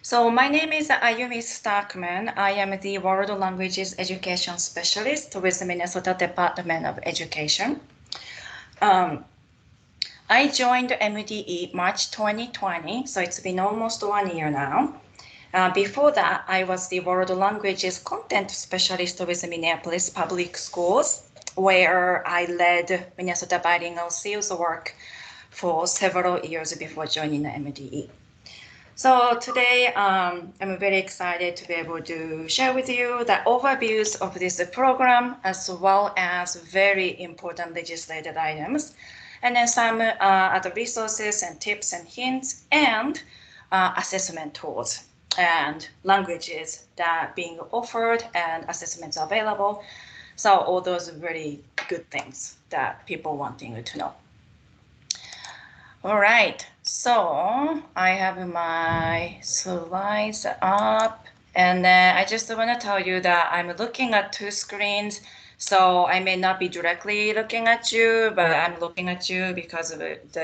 So my name is Ayumi Starkman. I am the World Languages Education Specialist with the Minnesota Department of Education. I joined MDE March 2020, so it's been almost 1 year now. Before that, I was the World Languages Content Specialist with the Minneapolis Public Schools, where I led Minnesota Bilingual Seals work for several years before joining the MDE. So today, I'm very excited to be able to share with you the overviews of this program, as well as very important legislated items, and then some other resources and tips and hints, and assessment tools and languages that are being offered and assessments available. So all those very good things that people wanting to know. All right, so I have my slides up, and I just want to tell you that I'm looking at two screens, so I may not be directly looking at you, but I'm looking at you because of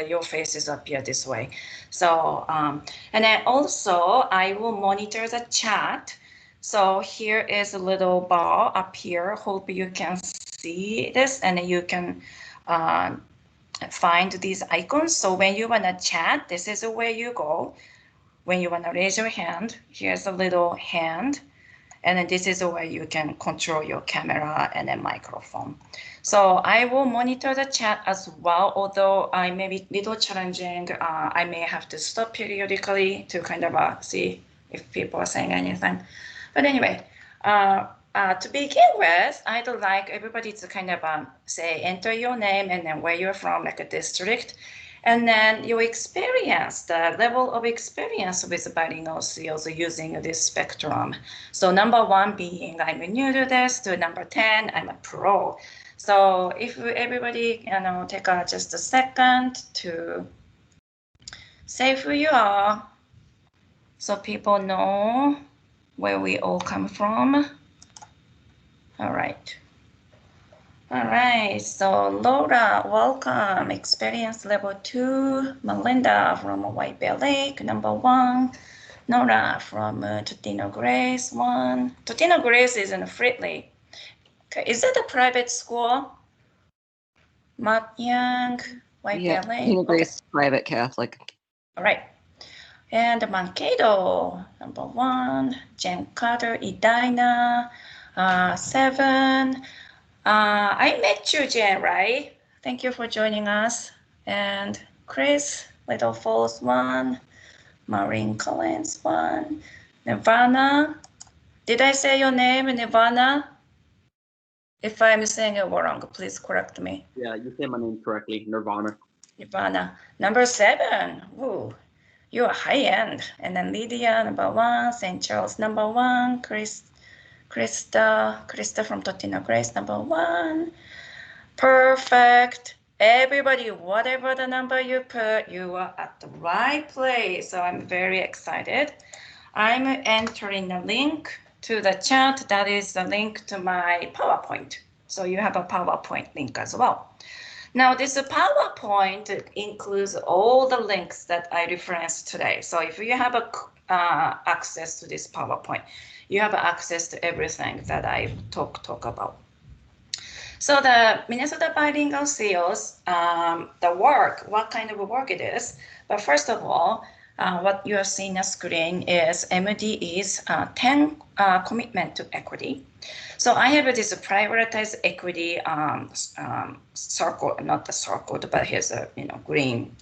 your face is up here this way. So, and then also I will monitor the chat. So here is a little bar up here. Hope you can see this, and you can find these icons. So when you want to chat, this is where you go. When you want to raise your hand, here's a little hand. And then this is where you can control your camera and then microphone. So I will monitor the chat as well, although I may be a little challenging. I may have to stop periodically to kind of see if people are saying anything. But anyway, to begin with, I'd like everybody to kind of say, enter your name and then where you're from, like a district, and then your experience, the level of experience with bilingual seals using this spectrum. So number 1 being I'm new to this, to number 10, I'm a pro. So if everybody, take just a second to say who you are, so people know where we all come from. All right. All right, so Laura, welcome. Experience level 2. Melinda from White Bear Lake, number 1. Nora from Totino Grace, 1. Totino Grace is in Fridley. Okay, is that a private school? Matt Young, White Bear Lake. Totino Grace, okay. Private Catholic. All right. And Mankato, number 1. Jen Carter, Edina, 7. I met you, Jen, right? Thank you for joining us. And Chris, Little Falls, 1. Maureen Collins, 1. Nirvana. Did I say your name, Nirvana? If I'm saying it wrong, please correct me. Yeah, you said my name correctly, Nirvana. Nirvana. Number 7. Ooh, you're high end. And then Lydia, number 1. St. Charles, number 1. Krista from Totino Grace, number 1. Perfect. Everybody, whatever the number you put, you are at the right place. So I'm very excited. I'm entering a link to the chat. That is the link to my PowerPoint. So you have a PowerPoint link as well. Now, this PowerPoint includes all the links that I referenced today. So if you have access to this PowerPoint, you have access to everything that I talk about. So the Minnesota Bilingual Seals, the work, what kind of work it is. But first of all, what you are seeing on screen is MDE's 10 commitment to equity. So I have this prioritized equity circle, not the circle, but here's a green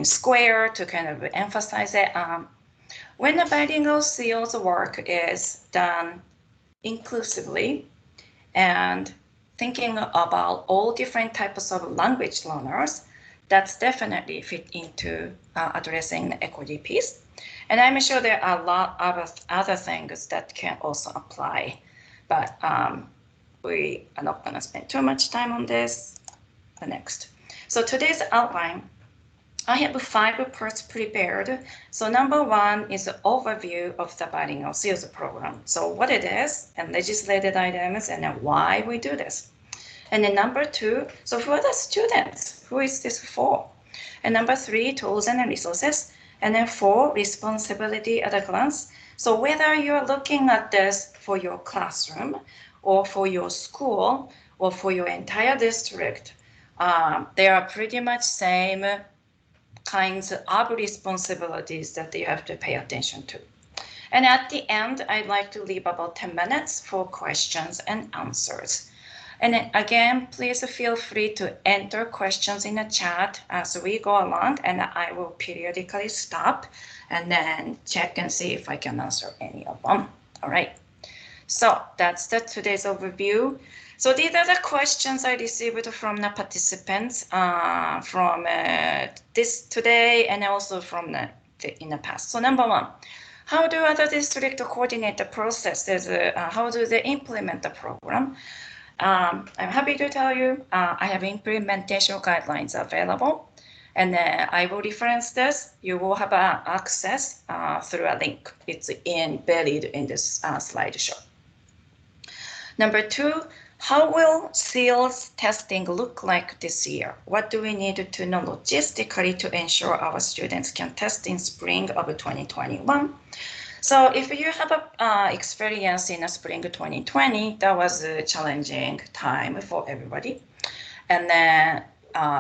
square to kind of emphasize it. When the bilingual seals work is done inclusively and thinking about all different types of language learners, that's definitely fit into addressing the equity piece. And I'm sure there are a lot of other things that can also apply, but we are not going to spend too much time on this. The next. So today's outline, I have 5 parts prepared. So number 1 is an overview of the bilingual seals program. So what it is and legislated items and then why we do this. And then number 2, so for the students, who is this for? And number 3, tools and resources. And then 4, responsibility at a glance. So whether you're looking at this for your classroom or for your school or for your entire district, they are pretty much same kinds of responsibilities that you have to pay attention to. And at the end, I'd like to leave about 10 minutes for questions and answers. And again, please feel free to enter questions in the chat as we go along, and I will periodically stop and then check and see if I can answer any of them. All right. So that's today's overview. So these are the questions I received from the participants from this today and also from in the past. So number 1, how do other districts coordinate the processes? How do they implement the program? I'm happy to tell you I have implementation guidelines available, and I will reference this. You will have access through a link. It's embedded in this slideshow. Number 2, how will SEALS testing look like this year? What do we need to know logistically to ensure our students can test in spring of 2021? So if you have experience in spring 2020, that was a challenging time for everybody. And then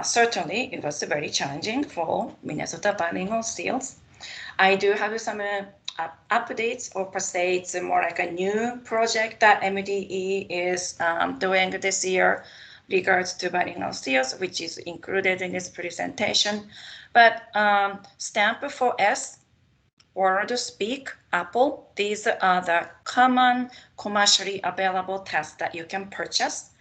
certainly it was very challenging for Minnesota Bilingual Seals. I do have some updates, or per se it's more like a new project that MDE is doing this year regards to Bilingual Seals, which is included in this presentation. But Extemporaneous Word, Speak, Apple, these are the common commercially available tests that you can purchase.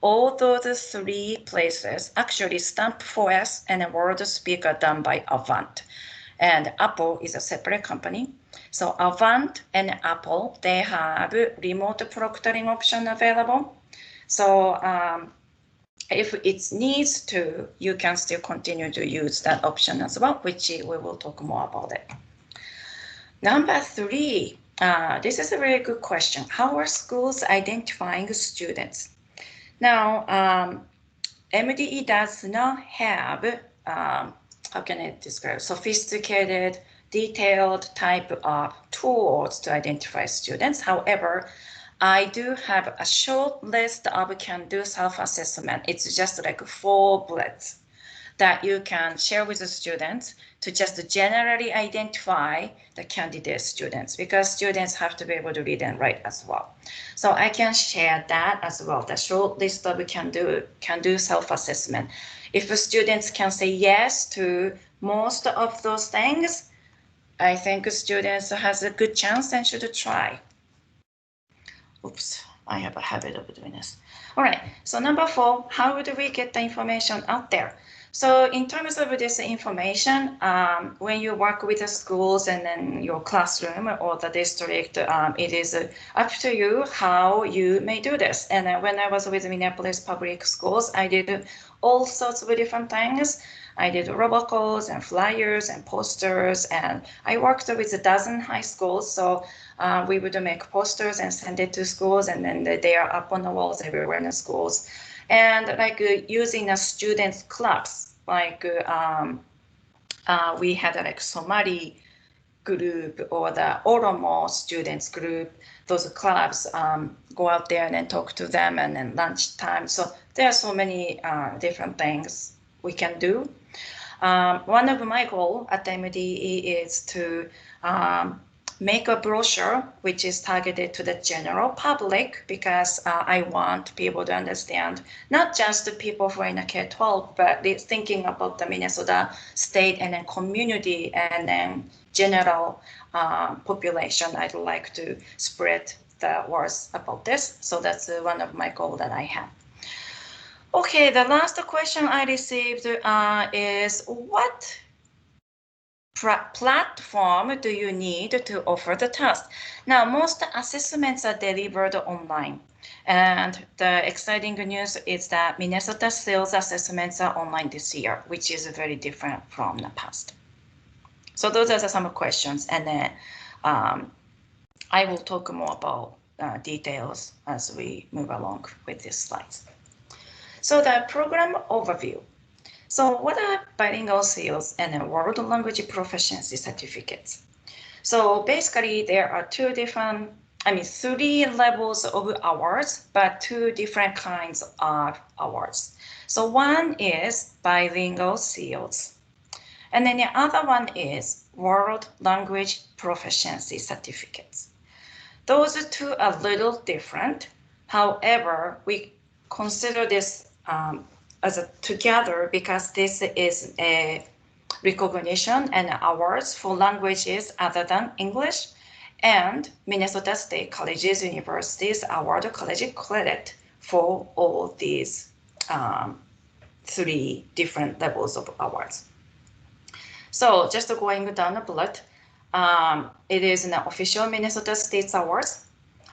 All those 3 places, actually Extemporaneous and Word, Speak are done by Avant. And Apple is a separate company. So Avant and Apple, they have remote proctoring option available. So if it needs to, you can still continue to use that option as well, which we will talk more about it. Number 3, this is a very good question. How are schools identifying students? Now, MDE does not have, how can I describe, sophisticated, detailed type of tools to identify students. However, I do have a short list of can-do self-assessment. It's just like 4 bullets that you can share with the students to just generally identify the candidate students, because students have to be able to read and write as well. So I can share that as well, the short list of can-do self-assessment. If the students can say yes to most of those things, I think students has a good chance and should try. Oops, I have a habit of doing this. All right, so number 4, how do we get the information out there? So in terms of this information, when you work with the schools and then your classroom or the district, it is up to you how you may do this. And when I was with Minneapolis Public Schools, I did all sorts of different things. I did robocalls and flyers and posters, and I worked with a dozen high schools. So we would make posters and send it to schools, and then they are up on the walls everywhere in the schools. And like using a students' clubs, like we had like Somali group or the Oromo students group, those clubs, go out there and then talk to them, and then lunchtime. So there are so many different things we can do. One of my goals at the MDE is to make a brochure which is targeted to the general public, because I want people to understand not just the people who are in a K-12, but thinking about the Minnesota state and then community and then general population. I'd like to spread the words about this. So that's one of my goals that I have. Okay, the last question I received is, what platform do you need to offer the test? Now, most assessments are delivered online. And the exciting news is that Minnesota Seals assessments are online this year, which is very different from the past. So those are some questions. And then I will talk more about details as we move along with these slides. So the program overview. So what are bilingual seals and world language proficiency certificates? So basically there are three levels of awards, but two different kinds of awards. So one is bilingual seals. And then the other one is world language proficiency certificates. Those two are a little different. However, we consider this as a together because this is a recognition and awards for languages other than English, and Minnesota State Colleges, Universities award college credit for all these three different levels of awards. So just going down the bullet, it is an official Minnesota State Awards.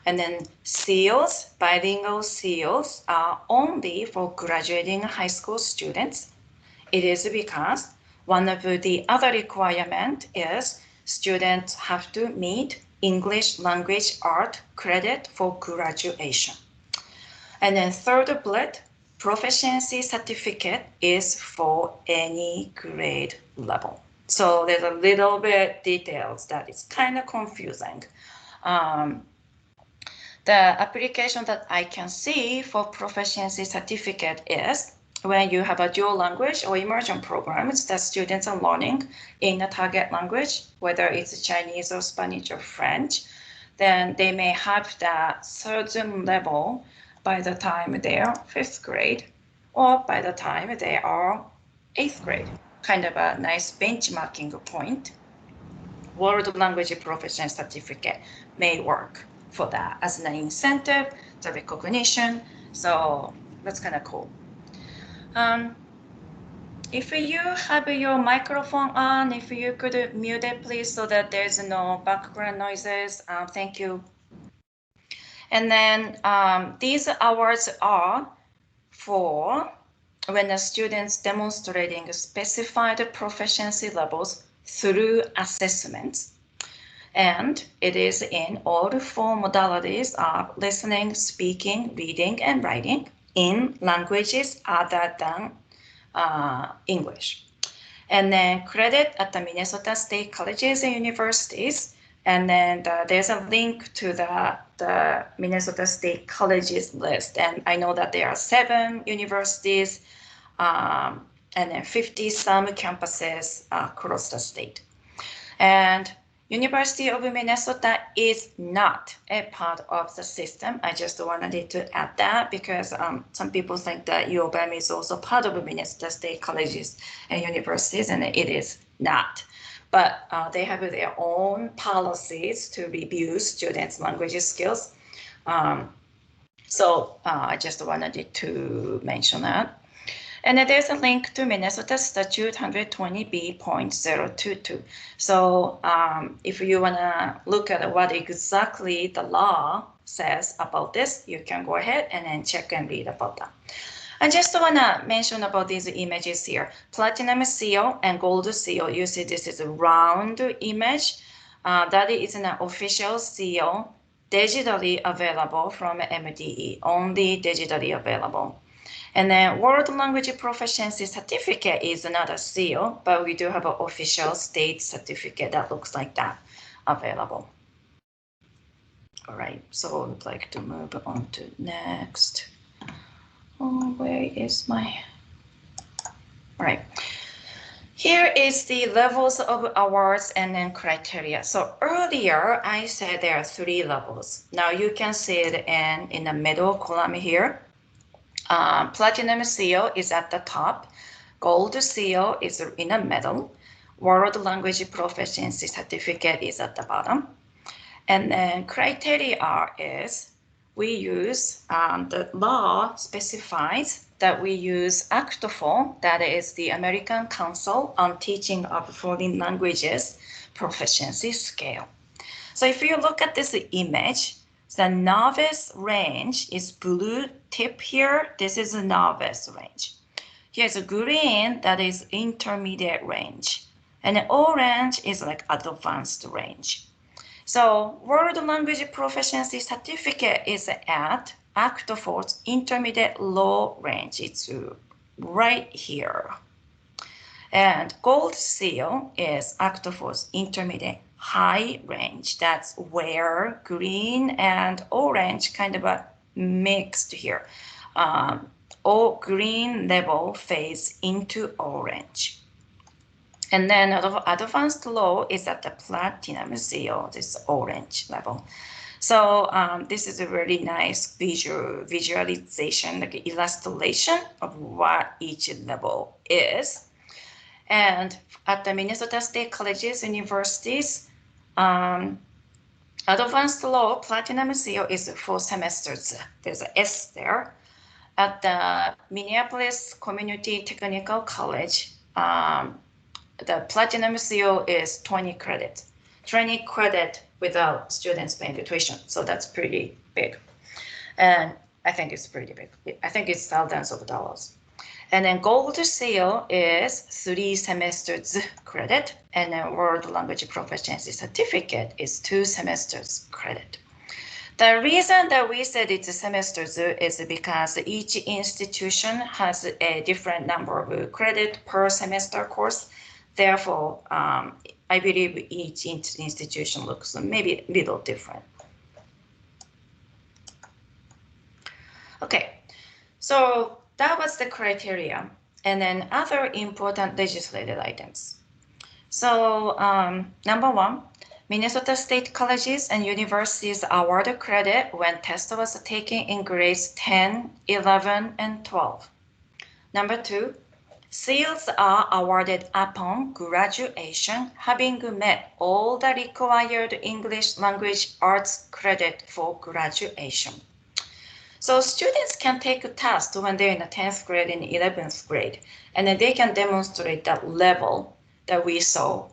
And then SEALs, bilingual SEALs, are only for graduating high school students. It is because one of the other requirement is students have to meet English language art credit for graduation. And then third bullet, proficiency certificate is for any grade level. So there's a little bit details that is kind of confusing. The application that I can see for proficiency certificate is when you have a dual language or immersion programs that students are learning in a target language, whether it's Chinese or Spanish or French, then they may have that certain level by the time they are 5th grade or by the time they are 8th grade. Kind of a nice benchmarking point. World language proficiency certificate may work for that as an incentive, the recognition. So that's kind of cool. If you have your microphone on, if you could mute it, please, so that there's no background noises. Thank you. And then these awards are for when the students demonstrating specified proficiency levels through assessments. And it is in all four modalities of listening, speaking, reading, and writing in languages other than English. And then credit at the Minnesota State Colleges and Universities. And then there's a link to the Minnesota State Colleges list. And I know that there are 7 universities and then 50 some campuses across the state. And University of Minnesota is not a part of the system. I just wanted to add that because some people think that U of M is also part of Minnesota State Colleges and Universities, and it is not. But they have their own policies to review students' language skills. So I just wanted to mention that. And then there's a link to Minnesota Statute 120B.022. So if you want to look at what exactly the law says about this, you can go ahead and then check and read about that. I just want to mention about these images here. Platinum seal and gold seal, you see this is a round image. That is an official seal, digitally available from MDE, only digitally available. And then World Language Proficiency Certificate is another seal, but we do have an official state certificate that looks like that available. All right, so I would like to move on to next. Oh, where is my? All right. Here is the levels of awards and then criteria. So earlier I said there are 3 levels. Now you can see it in the middle column here. Platinum seal is at the top. Gold seal is in the middle. World Language Proficiency Certificate is at the bottom. And then criteria is we use, the law specifies that we use ACT4, that is the American Council on Teaching of Foreign Languages Proficiency Scale. So if you look at this image, the novice range is blue tip here. This is a novice range. Here's a green that is intermediate range. And orange is like advanced range. So World Language Proficiency Certificate is at ACT4's intermediate low range. It's right here. And gold seal is Octoforce intermediate high range. That's where green and orange kind of a mixed here. All green level fades into orange. And then advanced low is at the platinum seal, this orange level. So this is a really nice visualization, like illustration of what each level is. And at the Minnesota State colleges, universities, advanced low platinum seal is 4 semesters. There's an S there. At the Minneapolis Community Technical College, the platinum seal is 20 credit. 20 credit without students paying tuition. So that's pretty big. And I think it's pretty big. I think it's thousands of dollars. And then gold seal is 3 semesters credit, and then world language proficiency certificate is 2 semesters credit. The reason that we said it's a semesters is because each institution has a different number of credit per semester course. Therefore, I believe each institution looks maybe a little different. Okay, so that was the criteria, and then other important legislative items. So number 1, Minnesota State colleges and universities award credit when test was taken in grades 10, 11, and 12. Number 2, seals are awarded upon graduation, having met all the required English language arts credit for graduation. So students can take a test when they're in the 10th grade and 11th grade, and then they can demonstrate that level that we saw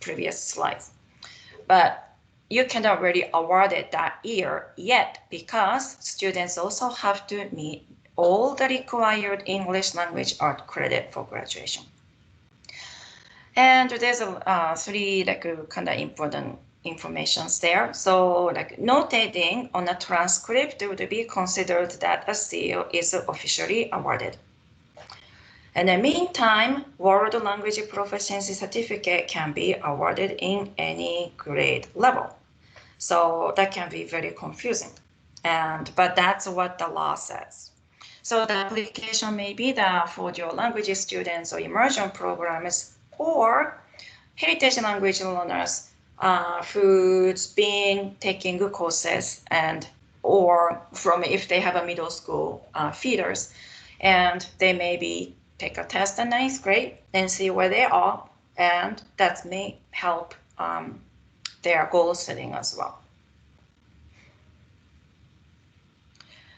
previous slides. But you cannot really award it that year yet because students also have to meet all the required English language art credit for graduation. And there's 3 kind of important informations there. So notating on a transcript would be considered that a seal is officially awarded. In the meantime, world language proficiency certificate can be awarded in any grade level. So that can be very confusing. But that's what the law says. So the application may be that for your language students or immersion programs or heritage language learners who's been taking courses or from if they have a middle school feeders, and they maybe take a test in 9th grade and see where they are, and that may help their goal setting as well.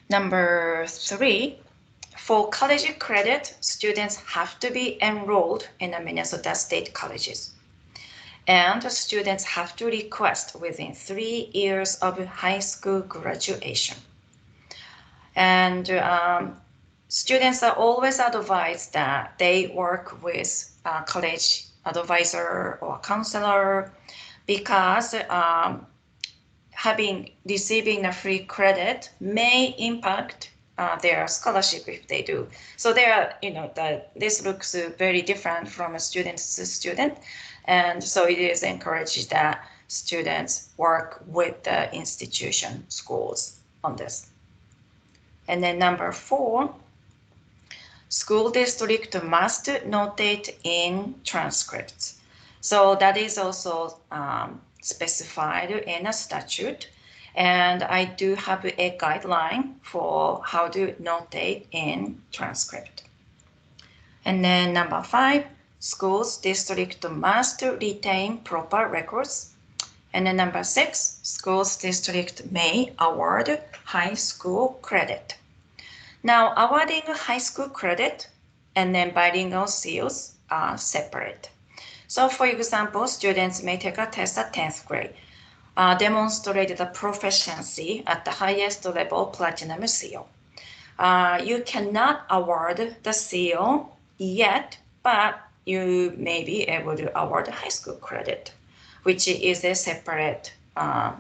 Number 3, for college credit, students have to be enrolled in the Minnesota State colleges. And students have to request within 3 years of high school graduation. And students are always advised that they work with a college advisor or counselor because receiving a free credit may impact their scholarship if they do. So this looks very different from a student to student. And so it is encouraged that students work with the institution schools on this. And then number 4, school district must notate in transcripts. So that is also specified in a statute. And I do have a guideline for how to notate in transcript. And then number 5, schools district must retain proper records. And then number 6, schools district may award high school credit. Now, awarding high school credit and then bilingual seals are separate. So for example, students may take a test at 10th grade, demonstrate the proficiency at the highest level platinum seal. You cannot award the seal yet, but you may be able to award high school credit, which is a separate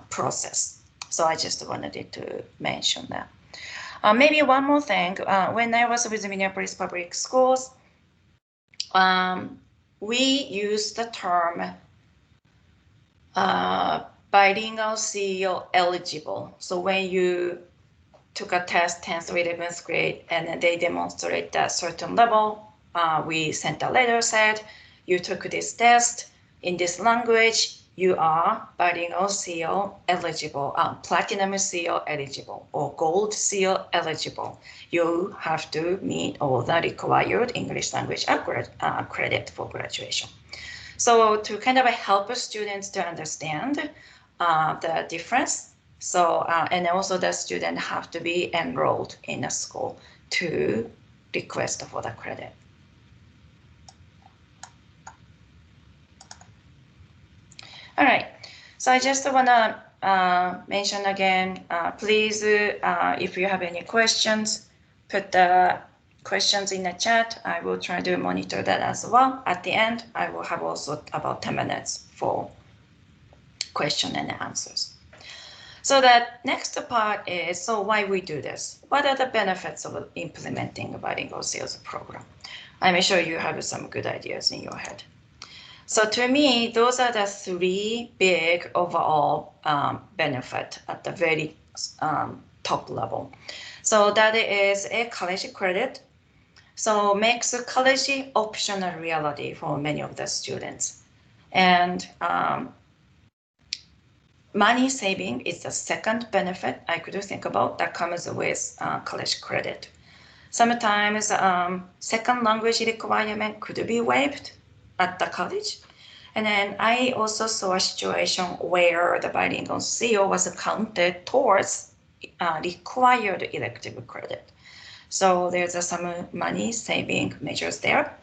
process. So I just wanted to mention that. Maybe one more thing. When I was with Minneapolis Public Schools, we use the term bilingual seal eligible. So when you took a test 10th or 11th grade and they demonstrate that certain level, we sent a letter said, you took this test in this language, you are bilingual seal eligible, platinum seal eligible, or gold seal eligible. You have to meet all the required English language credit for graduation. So to kind of help students to understand the difference. So, and also the student have to be enrolled in a school to request for the credit. All right, so I just wanna mention again, please, if you have any questions, put the questions in the chat. I will try to monitor that as well. At the end, I will have also about 10 minutes for question and answers. So the next part is, so why we do this? What are the benefits of implementing a bilingual sales program? I'm sure you have some good ideas in your head. So to me, those are the three big overall benefit at the very top level. So that is a college credit. So makes a college optional reality for many of the students. And money saving is the second benefit I could think about that comes with college credit. Sometimes second language requirement could be waived at the college. And then I also saw a situation where the bilingual seal was counted towards required elective credit. So there's some money saving measures there.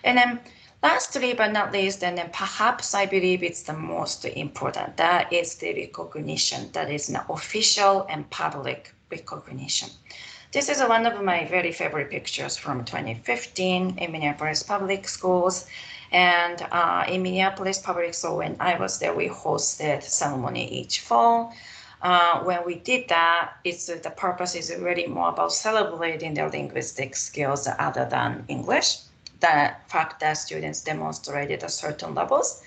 And then lastly but not least, and then perhaps I believe it's the most important, that is the recognition, that is an official and public recognition. This is one of my very favorite pictures from 2015 in Minneapolis Public Schools. And in Minneapolis Public School, when I was there, we hosted ceremony each fall. When we did that, the purpose is really more about celebrating their linguistic skills other than English. The fact that students demonstrated at certain levels.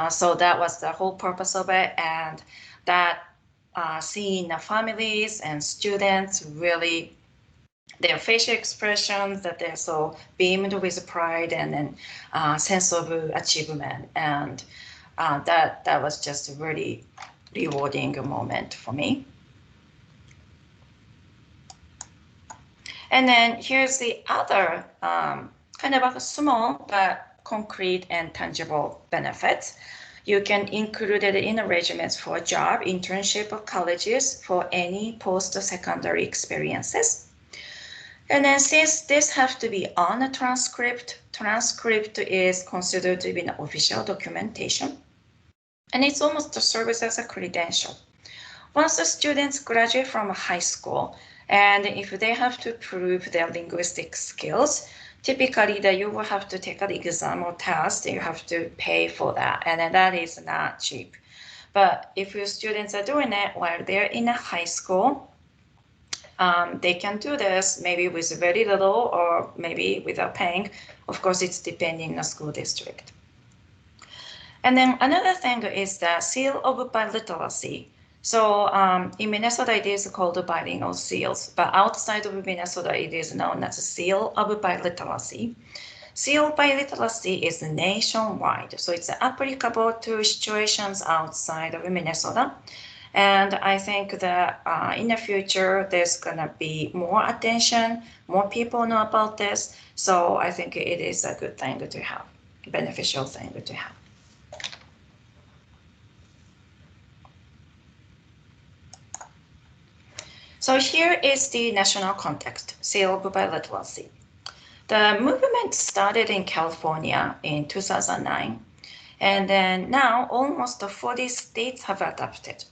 So that was the whole purpose of it. And that seeing the families and students really, their facial expressions, that they're so beamed with pride and then sense of achievement. And that was just a really rewarding moment for me. And then here's the other kind of a small but concrete and tangible benefits. You can include it in arrangements for a job, internship, or colleges for any post-secondary experiences. And then since this has to be on a transcript is considered to be an official documentation. And it's almost a service as a credential. Once the students graduate from high school, and if they have to prove their linguistic skills, typically that you will have to take an exam or test, you have to pay for that, and then that is not cheap. But if your students are doing it while they're in a high school, they can do this maybe with very little or maybe without paying. Of course, it's depending on the school district. And then another thing is the seal of biliteracy. So in Minnesota, it is called bilingual seals, but outside of Minnesota, it is known as seal of biliteracy. Seal biliteracy is nationwide, so it's applicable to situations outside of Minnesota. And I think that in the future, there's gonna be more attention, more people know about this. So I think it is a good thing to have, beneficial thing to have. So here is the national context, seal of biliteracy. The movement started in California in 2009, and then now almost 40 states have adopted.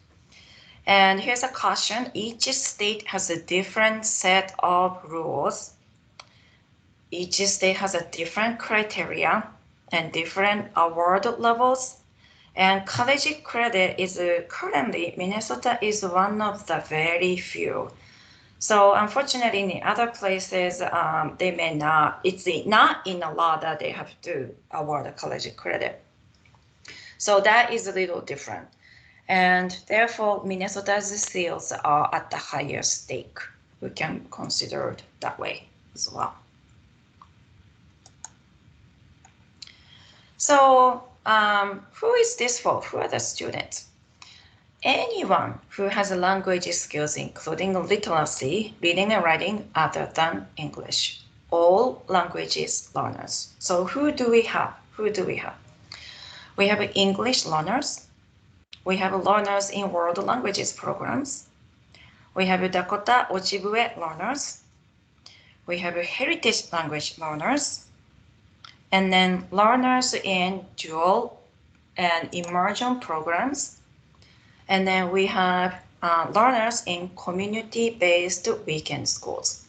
And here's a caution, each state has a different set of rules. Each state has a different criteria and different award levels. And college credit is currently, Minnesota is one of the very few. So unfortunately, in the other places, they may not, it's not in the law that they have to award a college credit. So that is a little different. And therefore, Minnesota's seals are at the higher stake. We can consider it that way as well. So who is this for? Who are the students? Anyone who has language skills, including literacy, reading and writing other than English. All languages learners. So who do we have? We have English learners. We have learners in world languages programs. We have Dakota Ojibwe learners. We have heritage language learners. And then learners in dual and immersion programs. And then we have learners in community-based weekend schools.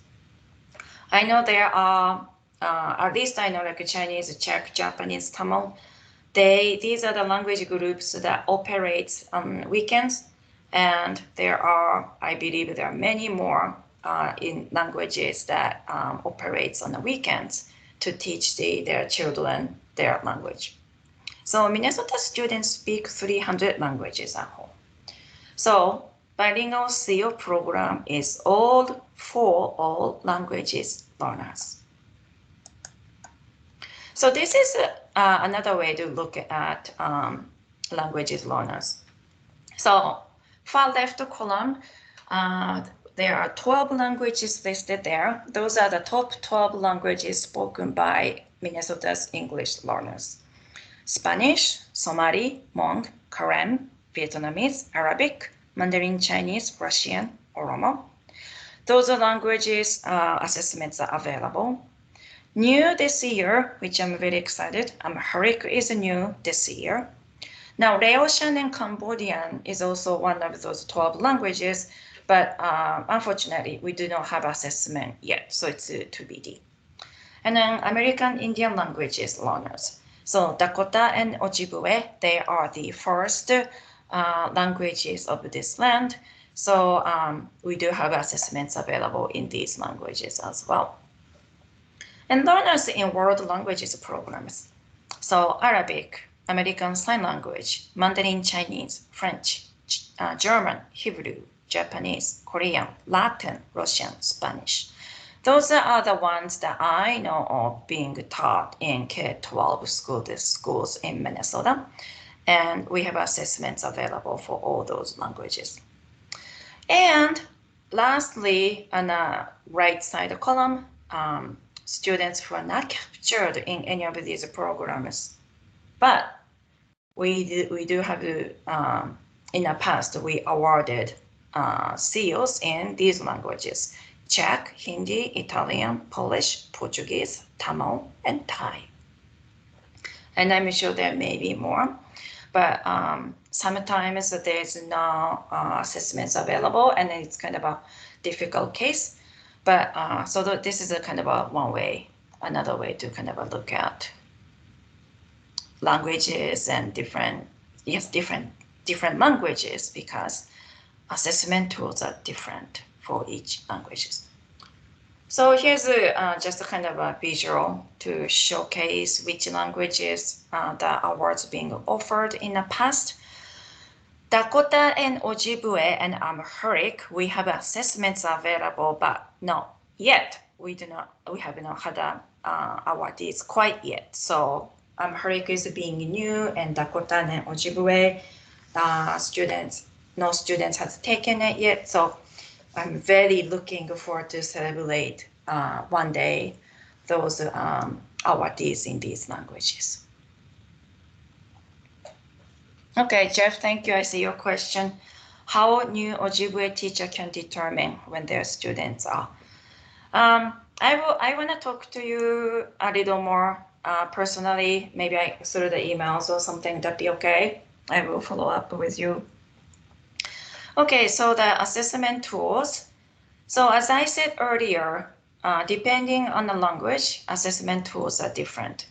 I know there are, at least I know like Chinese, Czech, Japanese, Tamil. These are the language groups that operate on weekends. And there are, I believe there are many more in languages that operates on the weekends to teach their children their language. So Minnesota students speak 300 languages at home. So bilingual seal program is all for all languages learners. So this is another way to look at languages learners. So far left column, there are 12 languages listed there. Those are the top 12 languages spoken by Minnesota's English learners. Spanish, Somali, Hmong, Karen, Vietnamese, Arabic, Mandarin Chinese, Russian, Oromo. Those are languages assessments are available. New this year, which I'm very excited, Amharic is new this year. Now, Laotian and Cambodian is also one of those 12 languages, but unfortunately, we do not have assessment yet, so it's TBD. And then American Indian languages learners. So Dakota and Ojibwe, they are the first languages of this land. So we do have assessments available in these languages as well. And learners in world languages programs. So Arabic, American Sign Language, Mandarin Chinese, French, German, Hebrew, Japanese, Korean, Latin, Russian, Spanish. Those are the ones that I know of being taught in K-12 schools in Minnesota. And we have assessments available for all those languages. And lastly, on the right side column, students who are not captured in any of these programs. But we do have, in the past, we awarded seals in these languages: Czech, Hindi, Italian, Polish, Portuguese, Tamil, and Thai. And I'm sure there may be more, but sometimes there's no assessments available, and it's kind of a difficult case. But so this is a kind of a another way to kind of look at languages and different languages, because assessment tools are different for each languages. So here's just a kind of a visual to showcase which languages the awards being offered in the past. Dakota and Ojibwe and Amharic, we have assessments available, but not yet. We have not had awardees quite yet. So Amharic is being new, and Dakota and Ojibwe no students have taken it yet. So I'm very looking forward to celebrate one day those awardees in these languages. Okay, Jeff, thank you. I see your question. How new Ojibwe teacher can determine when their students are? I want to talk to you a little more personally, maybe through the emails or something. That'd be okay. I will follow up with you. Okay, so the assessment tools. So as I said earlier, depending on the language, assessment tools are different.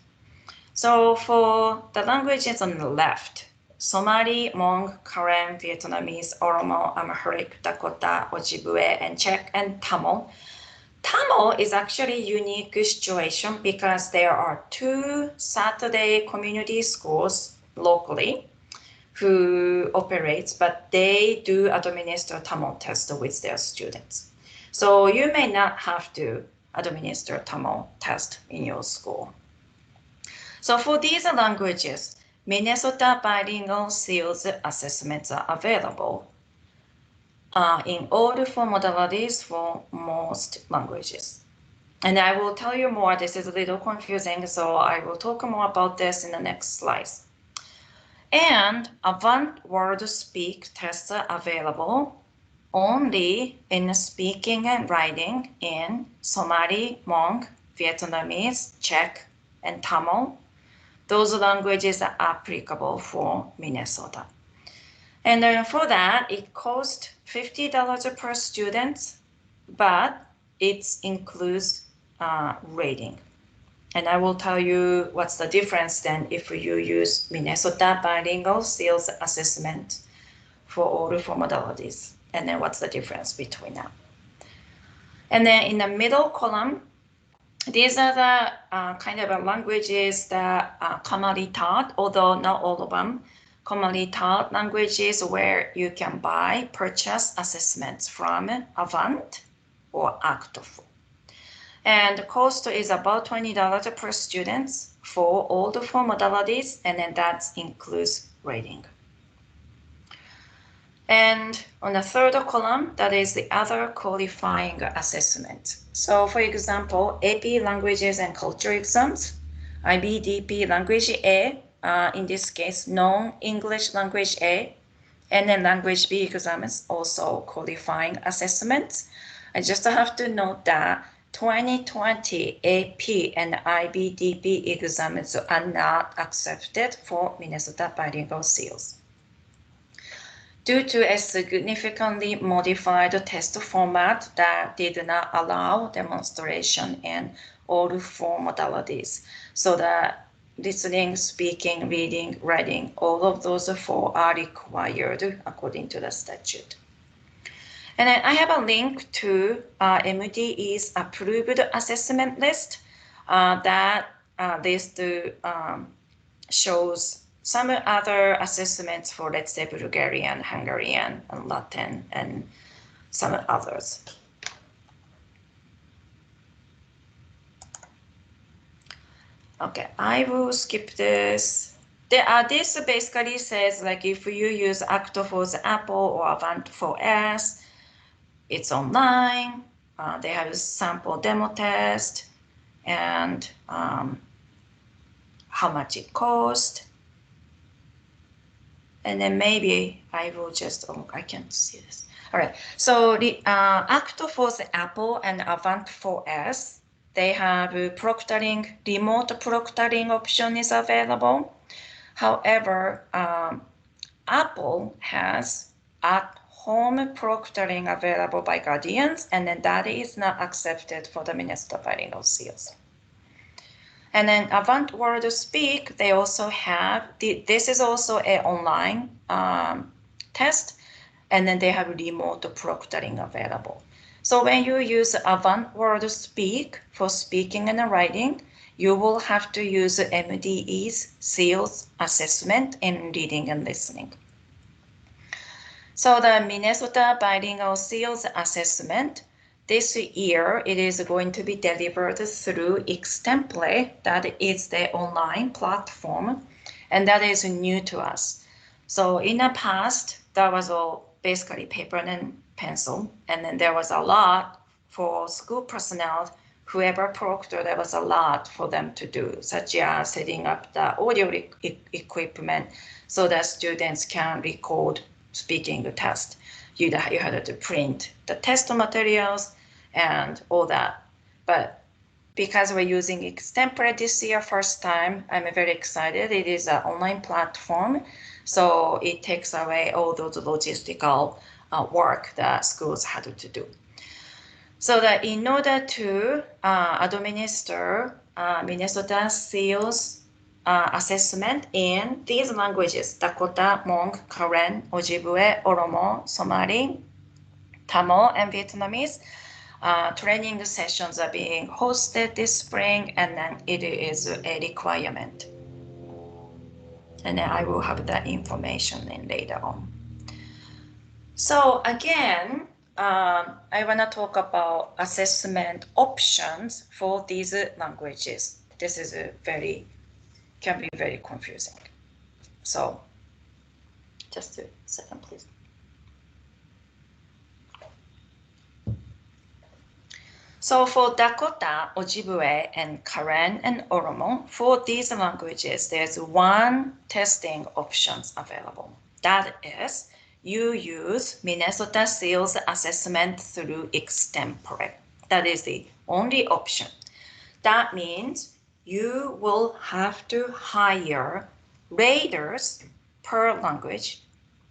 So for the languages on the left, Somali, Hmong, Karen, Vietnamese, Oromo, Amharic, Dakota, Ojibwe, and Czech, and Tamil. Tamil is actually a unique situation because there are 2 Saturday community schools locally who operates, but they do administer Tamil test with their students. So you may not have to administer Tamil test in your school. So for these languages, Minnesota Bilingual Seals assessments are available in all 4 modalities for most languages. And I will tell you more. This is a little confusing, so I will talk more about this in the next slides. And advanced word speak tests are available only in speaking and writing in Somali, Hmong, Vietnamese, Czech, and Tamil. Those languages are applicable for Minnesota. And then for that, it costs $50 per student, but it includes rating. And I will tell you what's the difference then if you use Minnesota Bilingual Seals assessment for all 4 modalities, and then what's the difference between them. And then in the middle column, these are the kind of languages that are commonly taught, although not all of them, commonly taught languages where you can purchase assessments from Avant or Actful. And the cost is about $20 per student for all the 4 modalities, and then that includes rating. And on the third column, that is the other qualifying assessment. So for example, AP Languages and Culture exams, IBDP Language A, in this case, non-English Language A, and then Language B exams, also qualifying assessments. I just have to note that 2020 AP and IBDP exams are not accepted for Minnesota Bilingual Seals due to a significantly modified test format that did not allow demonstration in all 4 modalities. So that listening, speaking, reading, writing, all of those 4 are required according to the statute. And then I have a link to MDE's approved assessment list. That list shows some other assessments for, let's say, Bulgarian, Hungarian, and Latin, and some others. Okay, I will skip this. This basically says, like, if you use Actfor's Apple or Avant 4S, it's online. They have a sample demo test, and how much it costs. And then maybe I will just, I can't see this. All right, so the Actfor's Apple and Avant 4S, they have proctoring, remote proctoring option is available. However, Apple has at-home proctoring available by guardians, and then that is not accepted for the Minnesota Bilingual Seals. And then Avant Word Speak, they also have, this is also an online test, and then they have remote proctoring available. So when you use Avant Word Speak for speaking and writing, you will have to use MDE's Seals assessment in reading and listening. So the Minnesota Bilingual Seals assessment, this year, it is going to be delivered through Extemporaneous. That is the online platform, and that is new to us. So in the past, that was all basically paper and pencil, and then there was a lot for school personnel, whoever proctored, there was a lot for them to do, such as setting up the audio equipment so that students can record speaking the test. You had to print the test materials and all that. But because we're using Extempore this year first time, I'm very excited. It is an online platform, so it takes away all those logistical work that schools had to do. So that in order to administer Minnesota Seals assessment in these languages: Dakota, Hmong, Karen, Ojibwe, Oromo, Somali, Tamil, and Vietnamese. Training sessions are being hosted this spring, and then it is a requirement. And then I will have that information in later on. So again, I want to talk about assessment options for these languages. This is can be very confusing. So just a second, please. So for Dakota, Ojibwe, and Karen, and Oromo, for these languages, there's one testing option available. That is, you use Minnesota Seals assessment through Extempore. That is the only option. That means you will have to hire raters per language,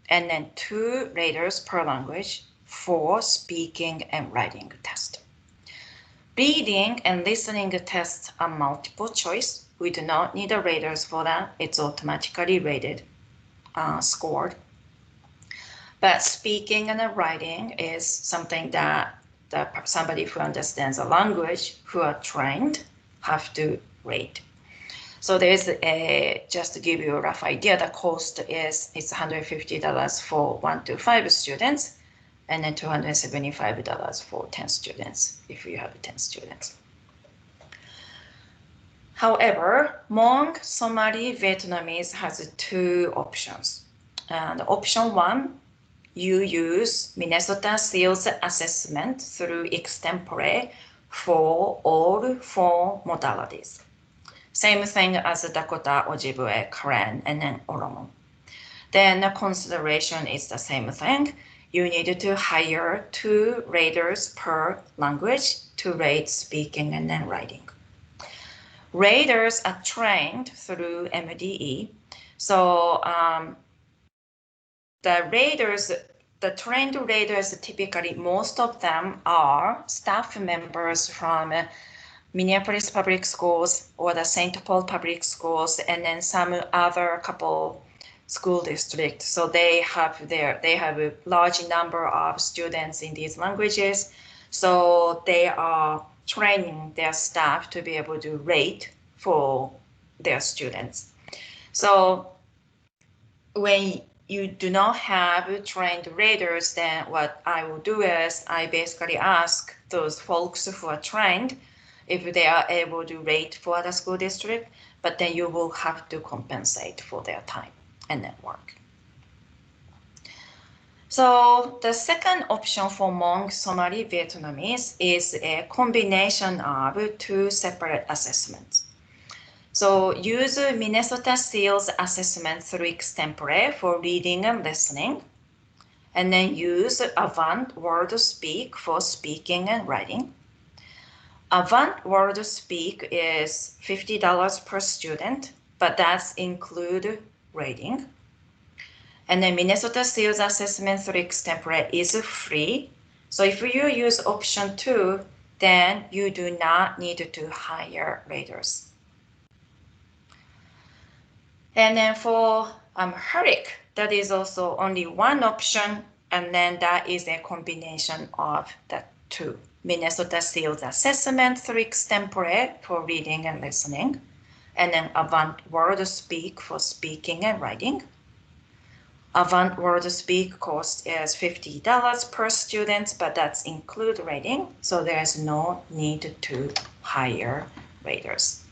and then 2 raters per language for speaking and writing test. Reading and listening tests are multiple choice. We do not need a raters for that. It's automatically rated, scored. But speaking and writing is something that somebody who understands a language, who are trained, have to rate. So there's just to give you a rough idea, the cost is it's $150 for 1 to 5 students, and then $275 for 10 students, if you have 10 students. However, Hmong, Somali, Vietnamese has 2 options. And option 1, you use Minnesota Seals assessment through Extempore for all 4 modalities. Same thing as Dakota, Ojibwe, Karen, and then Oromo. Then the consideration is the same thing. You need to hire 2 raters per language to rate speaking and then writing. Raters are trained through MDE. So the trained raters, typically most of them are staff members from Minneapolis Public Schools or the St. Paul Public Schools, and then some other couple school districts. So they have a large number of students in these languages. So they are training their staff to be able to rate for their students. So when you do not have trained raters, then what I will do is I basically ask those folks who are trained if they are able to rate for the school district, but then you will have to compensate for their time and network. So the second option for Hmong, Somali, Vietnamese is a combination of 2 separate assessments. So use Minnesota Seals assessment through Extempore for reading and listening, and then use Avant Word Speak for speaking and writing. Avant Word Speak is $50 per student, but that's include rating. And then Minnesota Seals assessment through Extempore is free. So if you use option 2, then you do not need to hire raters. And then for HERIC, that is also only one option, and then that is a combination of the 2. Minnesota Seals assessment through Extempore for reading and listening, and then Avant Word Speak for speaking and writing. Avant Word Speak cost is $50 per student, but that's include rating, so there's no need to hire raters.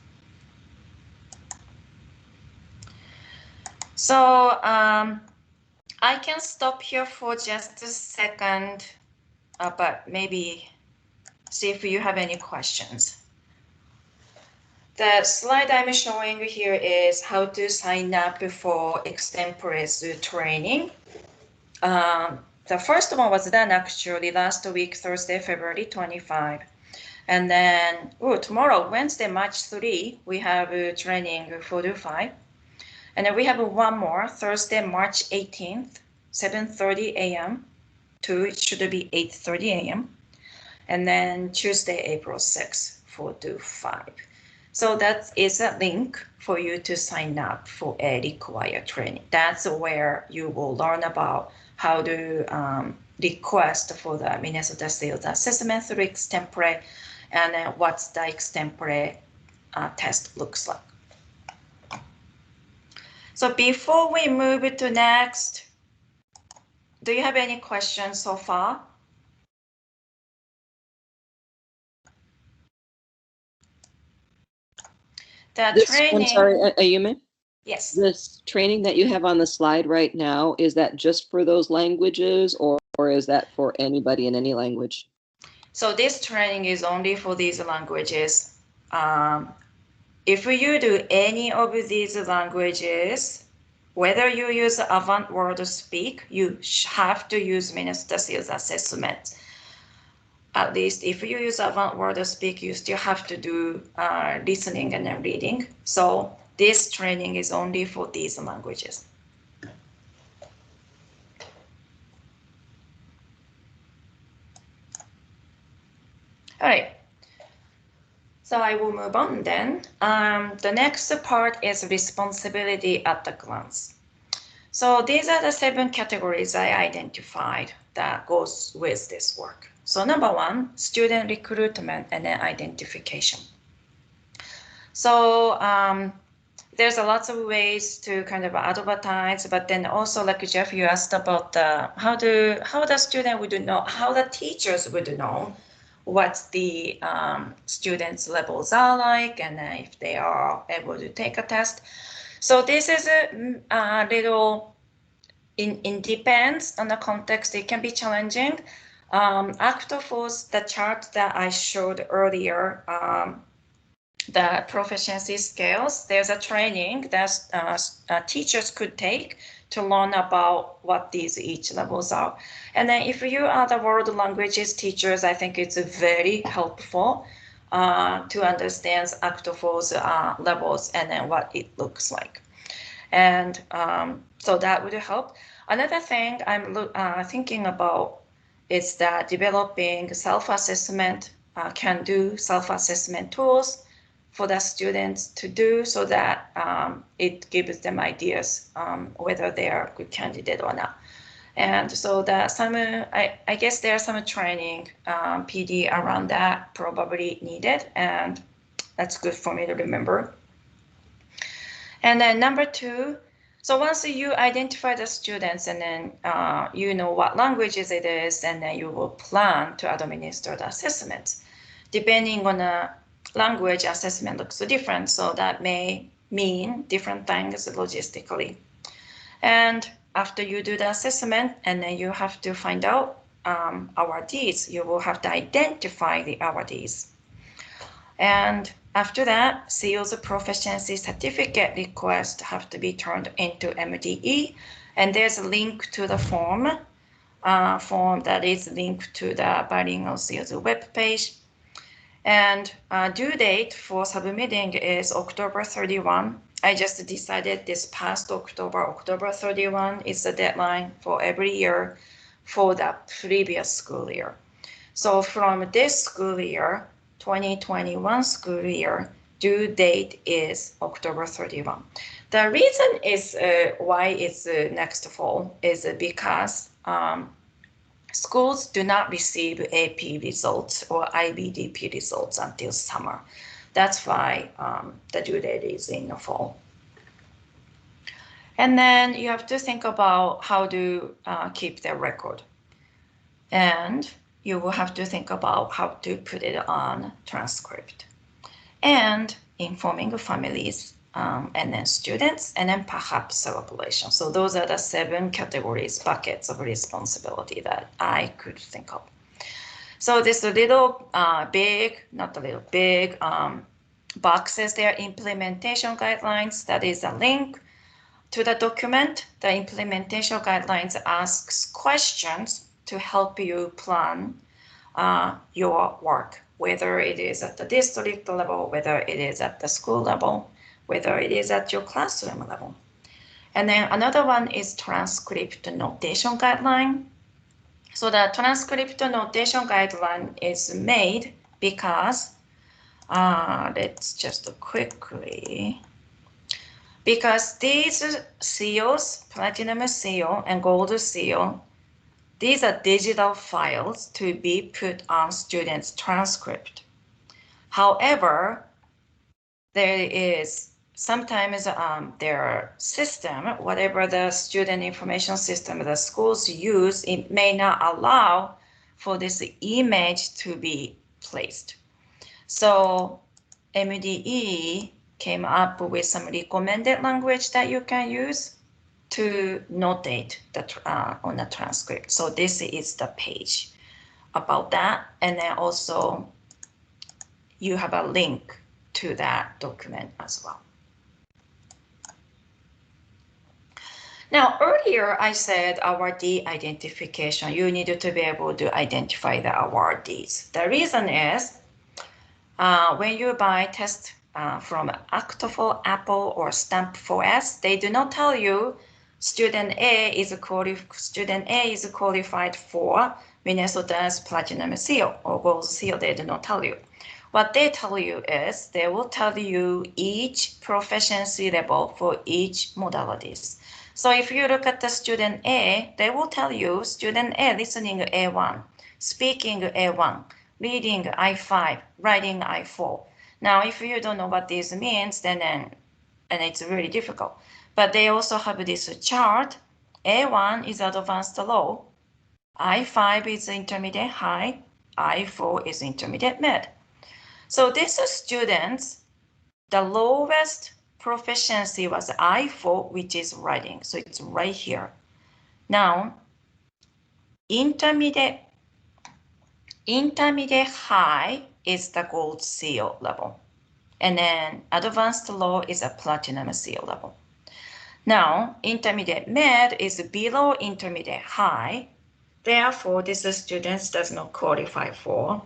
So I can stop here for just a second, but maybe see if you have any questions. The slide I'm showing here is how to sign up for Extemporaneous Training. The first one was done actually last week, Thursday, February 25. And then tomorrow, Wednesday, March 3, we have training 4 to 5. And then we have one more, Thursday, March 18th, 7:30 a.m. to, it should be 8:30 a.m. And then Tuesday, April 6th, 4 to 5. So that is a link for you to sign up for a required training. That's where you will learn about how to request for the Minnesota Seals assessment through Extempore, and then what's the Extempore test looks like. So before we move to next, do you have any questions so far? The training. I'm sorry, Ayume? Yes. This training that you have on the slide right now, is that just for those languages, or is that for anybody in any language? So this training is only for these languages. If you do any of these languages, whether you use Avant Word Speak, you have to use Minnesota Seals assessment. At least if you use Avant Word Speak, you still have to do listening and then reading. So this training is only for these languages. All right. So I will move on then. The next part is responsibility at a glance. So these are the 7 categories I identified that goes with this work. So number 1, student recruitment and then identification. So there's a lots of ways to kind of advertise, but then also like Jeff, you asked about how the student would know, how the teachers would know what the students' levels are like, and if they are able to take a test. So this is a little, it depends on the context, it can be challenging. Actforce, the chart that I showed earlier, the proficiency scales, there's a training that teachers could take to learn about what these each levels are. And then if you are the world languages teachers, I think it's very helpful to understand Actforce levels and then what it looks like. And so that would help. Another thing I'm thinking about is that developing self-assessment, can do self-assessment tools for the students to do, so that it gives them ideas whether they are a good candidate or not. And so that I guess there's some training PD around that probably needed, and that's good for me to remember. And then number 2, so once you identify the students and then you know what languages it is, and then you will plan to administer the assessments. Depending on the language, assessment looks different, so that may mean different things logistically. And after you do the assessment, and then you have to find out awardees, you will have to identify the awardees. And after that, Seals proficiency certificate requests have to be turned into MDE, and there's a link to the form that is linked to the Bilingual Seals webpage. And due date for submitting is October 31. I just decided this past October 31 is the deadline for every year for the previous school year. So from this school year, 2021 school year, due date is October 31. The reason is why it's next fall is because schools do not receive AP results or IBDP results until summer. That's why the due date is in the fall. And then you have to think about how to keep their record. And you will have to think about how to put it on transcript. And informing families, and then students, and then perhaps celebration. So those are the 7 categories, buckets of responsibility that I could think of. So this little big, not a little big, boxes there, implementation guidelines, that is a link to the document. The implementation guidelines asks questions to help you plan your work, whether it is at the district level, whether it is at the school level, whether it is at your classroom level. And then another one is transcript notation guideline. So the transcript notation guideline is made because Let's just quickly, because these seals, platinum seal and gold seal, these are digital files to be put on students' transcript. However, there is sometimes their system, whatever the student information system the schools use, it may not allow for this image to be placed. So MDE came up with some recommended language that you can use to notate on the transcript. So this is the page about that. And then also you have a link to that document as well. Now, earlier I said awardee identification. You need to be able to identify the awardees. The reason is when you buy test from Actful, Apple, or Stamp4S, they do not tell you student A is qualified for Minnesota's Platinum Seal or Gold Seal. They do not tell you. What they tell you is they will tell you each proficiency level for each modalities. So if you look at the student A, they will tell you student A listening A1, speaking A1, reading I5, writing I4. Now, if you don't know what this means, then and it's really difficult. But they also have this chart. A1 is advanced low, I5 is intermediate high, I4 is intermediate mid. So these students, the lowest proficiency was I4, which is writing. So it's right here. Now, intermediate high is the gold seal level. And then advanced low is a platinum seal level. Now, intermediate mid is below intermediate high. Therefore, this student does not qualify for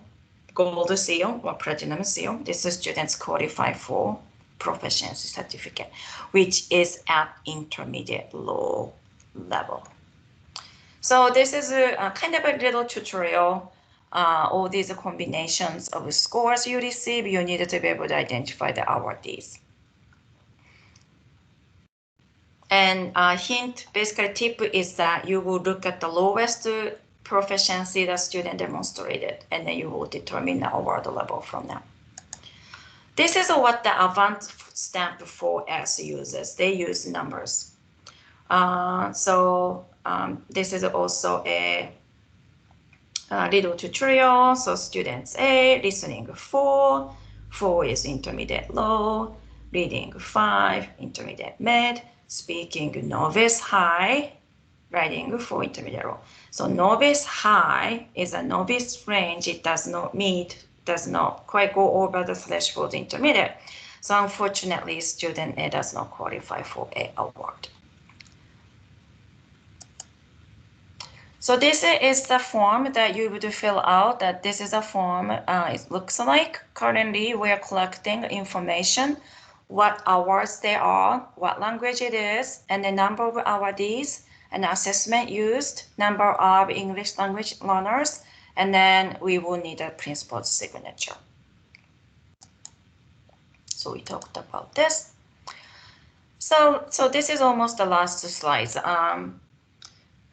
gold seal or platinum seal. This students qualify for proficiency certificate, which is at intermediate low level. So this is a kind of a little tutorial. All these combinations of scores you receive, you need to be able to identify the awardees. And hint, basically tip is that you will look at the lowest proficiency the student demonstrated, and then you will determine the award level from that. This is what the Advanced Stamp4S uses. They use numbers. This is also a little tutorial. So students A, listening 4, 4 is intermediate low, reading 5, intermediate mid, speaking novice high, writing 4, intermediate low. So novice high is a novice range. It does not quite go over the threshold intermediate. So unfortunately, student A does not qualify for an award. So this is the form that you would fill out. That this is a form it looks like. Currently, we are collecting information, what awards there are, what language it is, and the number of awardees, and assessment used, number of English language learners, and then we will need a principal's signature. So we talked about this. So this is almost the last slides.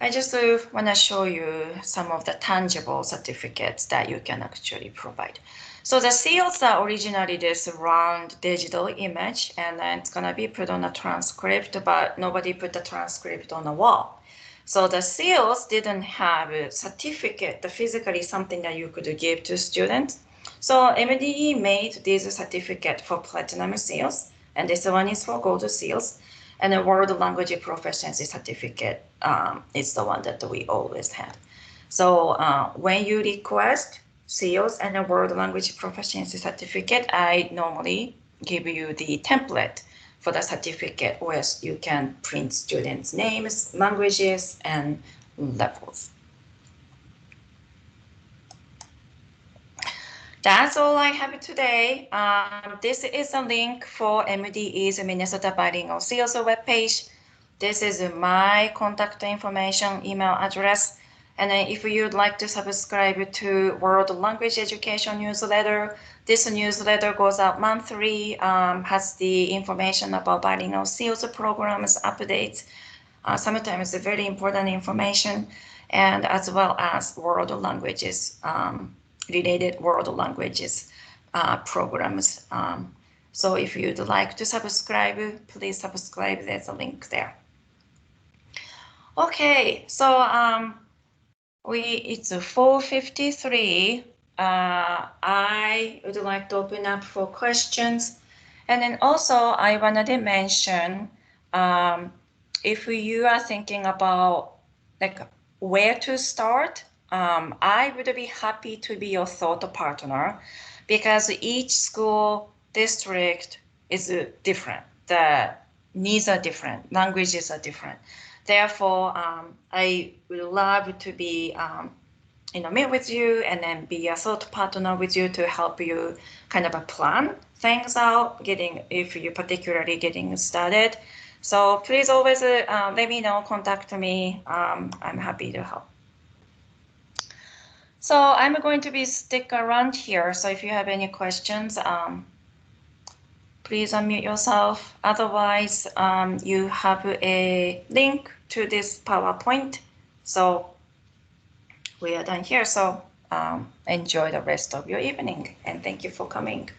I just want to show you some of the tangible certificates that you can actually provide. So the seals are originally this round digital image, and then it's going to be put on a transcript, but nobody put the transcript on the wall. So the seals didn't have a certificate, physically something that you could give to students. So MDE made this certificate for platinum seals, and this one is for gold seals. And the world language proficiency certificate is the one that we always had. So when you request seals and a world language proficiency certificate, I normally give you the template for the certificate where you can print students' names, languages, and levels. That's all I have today. This is a link for MDE's Minnesota Bilingual Seals webpage. This is my contact information, email address, And then if you'd like to subscribe to World Language Education newsletter, this newsletter goes out monthly, has the information about bilingual seals programs, updates, sometimes very important information, and as well as world languages, related world languages programs. So if you'd like to subscribe, please subscribe. There's a link there. Okay, so it's 4:53. I would like to open up for questions. And then also I wanted to mention, if you are thinking about like where to start, I would be happy to be your thought partner, because each school district is different. The needs are different, languages are different. Therefore, I would love to be meet with you and then be a thought partner with you to help you kind of plan things out, if you're particularly getting started. So please always let me know, contact me. I'm happy to help. So I'm going to be stick around here. So if you have any questions, please unmute yourself. Otherwise, you have a link to this PowerPoint. So we are done here. So enjoy the rest of your evening, and thank you for coming.